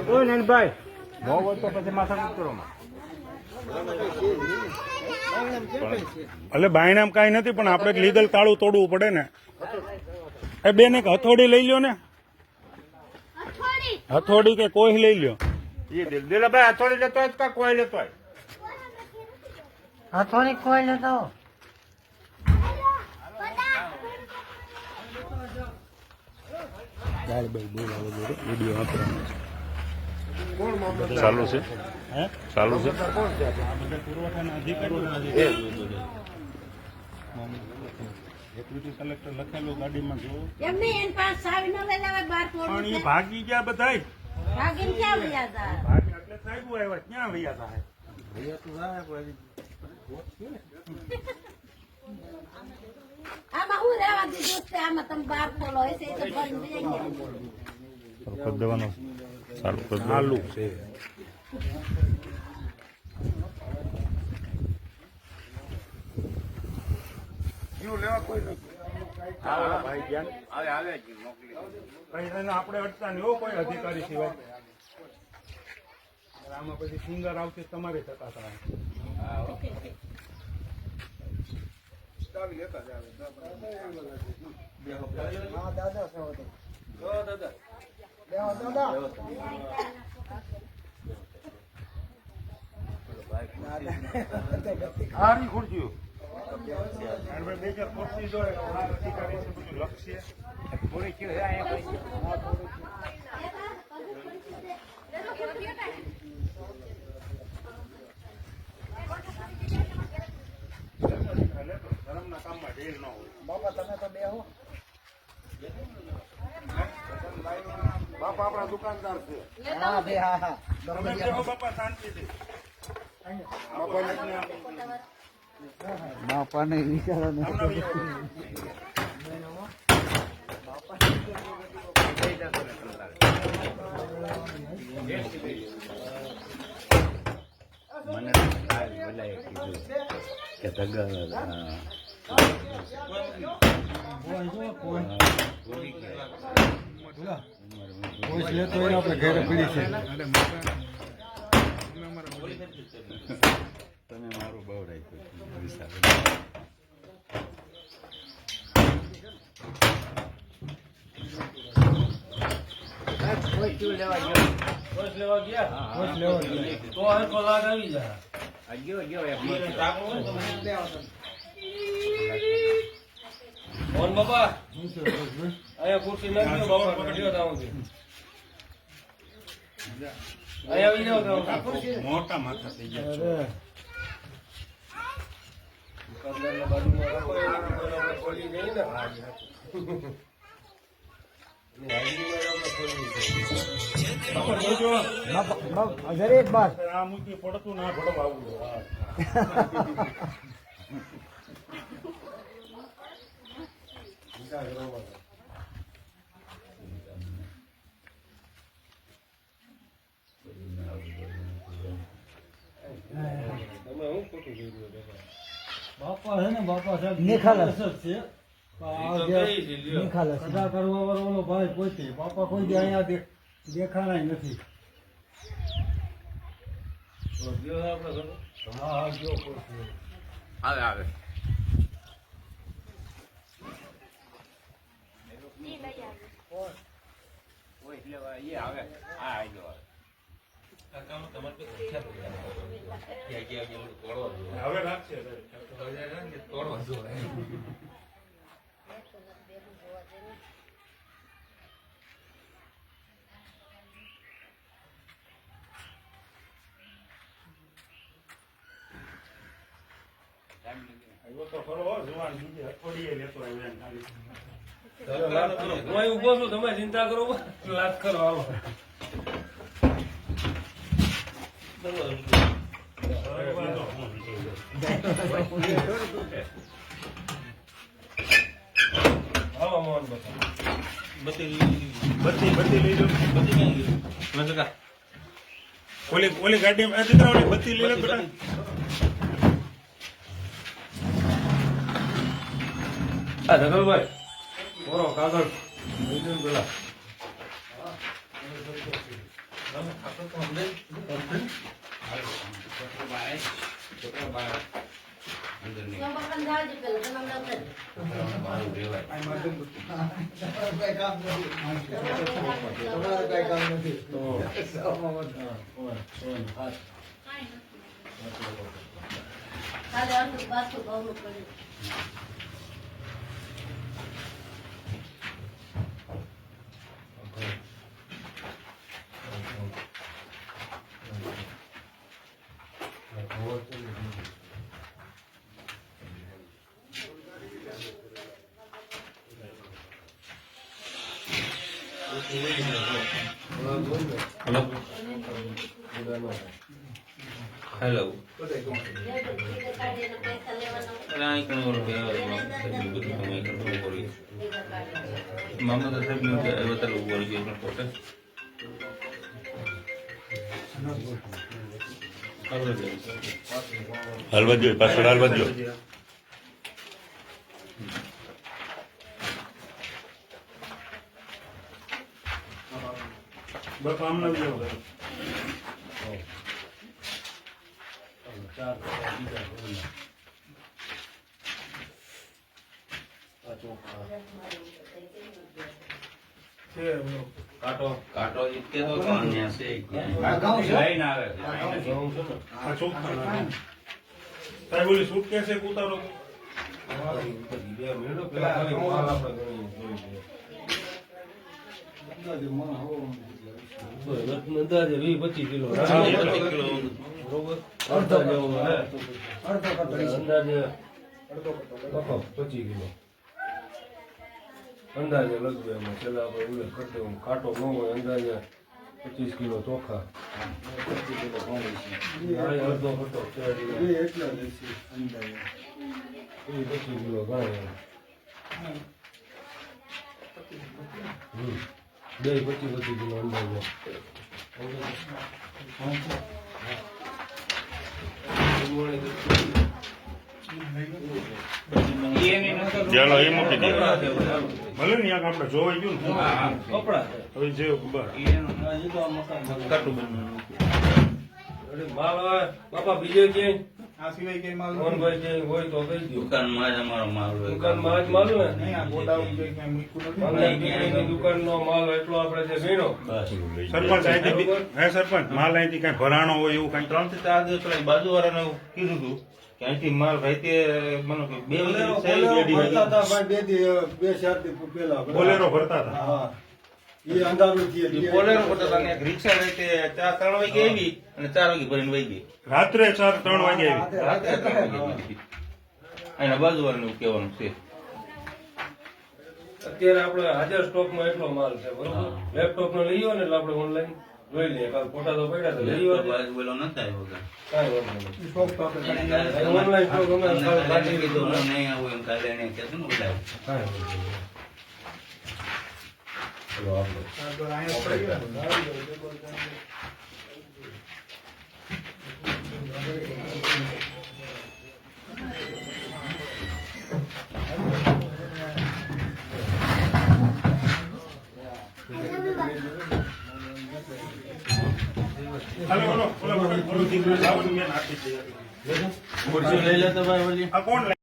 કોઈ નહીં ભાઈ બહુ હોય તો પછી માથા કરો એટલે બાયણામ કાંઈ નથી પણ આપણે લીગલ તાળું તોડવું પડે ને. એ બેન એક હથોડી લઈ લ્યો ને, હથોડી કે કોઈ લઈ લ્યો. દિલાભાઈ હથોડી લેતો હોય કા કોઈ લેતો હોય? હથોડી કોઈ લેતો ચાલુ છે, ચાલુ છે. પુરવઠાના અધિકારીઓ કલેક્ટર લખેલું ગાડીમાં જો પણ એ ભાગી ગયા બધા. ભાગી એટલે સાહેબ આવ્યા ક્યાં વૈયા થાય? આમાં હું રહેવા દીધું છે, આમાં તમે બાર ખોલો હશે તો બંધ થઈ ગયા. કરી દેવાનું ચાલુ કરી ચાલુ છે. આપણે અટતા નહીં હો કોઈ અધિકારી સિવાય. આમાં પછી સિંગર આવતી તમારે થતા હતા. સારી ખુરશીઓ બે ચાર ખુરશી જોઈએ અધિકારી છે બધું લક્ષ્ય થોડી ધર્મના કામમાં ઢીલ ન હોય. બાપા તમે તો બે હો. બાપા આપણા દુકાનદાર છે. તમે બેહો બાપા શાંતિથી. બાપાને વિચારો મને બધાએ કીધું કે તગર ઘરે પડી છે. તમે મારું બહુ રાખ્યું વિચાર. મોટા માથા થઈ ગયા. દરેક બાર આ મૂકી પડતું ના ભડવા આવું. બાપા છે ને બાપા સાહેબ નિખાલસ છે. નિખાલસ સદા કરવા વાળો ભાઈ પોતે બાપા કોઈ દી અહીંયા દેખાણાય નથી. હા જો આવે આવે આવે હવે રાખશે તો ખરો જુવાન બીજે અઠવાડિયે લેતો આવ્યો. હું ઉભો છું, તમે ચિંતા કરો લાત કરો. આવો મોહન બત્તી લઈ લો. ઓલી ગાડીમાં દીકરાઓની બત્તી લઈ લો બેટા. ધગલભાઈ કાગળ પેલા પકડ જાળજી પેલા તમે અંદર મારું રહેવાય. તમારે કઈ કામ નથી. ખાલી અડધું પાછું બહુ પડ્યું હેલો. કાઢીને પૈસા લેવાના રાઈ કણોર બધું તમે કરવું પડે. મામા સાહેબ નું કે અવતાર ઉપર ગયો પણ પોતે હાલવા દો પાછળ હાલવા દો બાપા આમ નથી આવતા. કાંટો કાંટો ઇતકે તો કોણ ન્યા છે ગાઉં છે? લાઈન આવે છે. ઘઉં છે ને આ ચોખ્ખા સાહેબ ઓલી suitcase એક ઉતારો તો. 2 મિનિટો પેલા ખાલી માલ આપણે ગણી અંદાજે 20-25 કિલો બરોબર અડધા જેવું હે અડધો કટોરી. અંદાજે 25 કિલો અંદાજે લગભગ એમાં છેલ્લા આપણે ઉલ્લેખ કરતો કાંટો ન હોય અંદાજે 25 કિલો ચોખા 25 કિલો ઘઉં છે અડધો કટો એ એટલા જ હશે અંદાજે. 25 કિલો ઘઉં બે 25 કિલો અંદાજે ચાલો એ મૂકી દો ભલે ને યાર આપણે જોવાઈ ગયું ને. કપડા હવે જે બસ. માલ હોય બાપા બીજે ક્યાંય આ સિવાય કઈ માલ મોહનભાઈ ક્યાંય હોય તો કહી દો દુકાનમાં જ અમારો માલ હોય. દુકાનમાં જ માલ હોય નહીં, આ ગોડાઉન કઈ કઈ મૂક્યું નથી. online દીકરીની દુકાનનો માલ એટલો આપણે જે ગણ્યો સરપંચ અહીંથી હે સરપંચ માલ અહીંથી કઈ ભરાણો હોય એવું કઈ 3 થી 4 દિવસ પેલા બાજુવાળાને કીધું હતું કે અહીંથી માલ રાતે મને કે 2 બોલેરો વાગે ભરતા હતા ભાઈ બે ચાર દી પહેલા. બોલેરો ભરતા હતા. હા. એ અંધારું થયું. બોલેરો કરતા હતા ને એક રિક્ષા રાતે 3 વાગે આવી અને 4 વાગે ભરીને વહી ગઈ. રાત્રે 3 વાગે આવી. રાતે 3 વાગે આવી. એના બાજુવાળાને કહેવાનું છે. અત્યારે આપણે હાજર સ્ટોકમાં એટલો માલ છે બરોબર લેપટોપ નો લઈ ને એટલે આપણે ઓનલાઈન જોઈ લઈએ કાલ ફોટા તો પડ્યા તો લઈ લેપટોપ આજ બોલો નતા આવ્યો કાંઈ. કાંઈ વાંધો નહીં શોખ તો આપણે કરી નાખીએ. ઓનલાઈન સ્ટોક અમે તમને કાલ કાલે કાઢી કીધું દીધો હું નહીં આવું એમ કાલે એને કહેતું ને બોલાવ્યું. કાંઈ વાંધો નહીં ચલો આપણે આગળ અહીંયા કરીએ ને. હાલો, ઓલો, ઓલો, ઓલો, ઓલો દીકરો લાવો તો મેં નાખી દઈએ. ખુરશી લઈ લે તો ભાઈ ઓલી. આ કોણ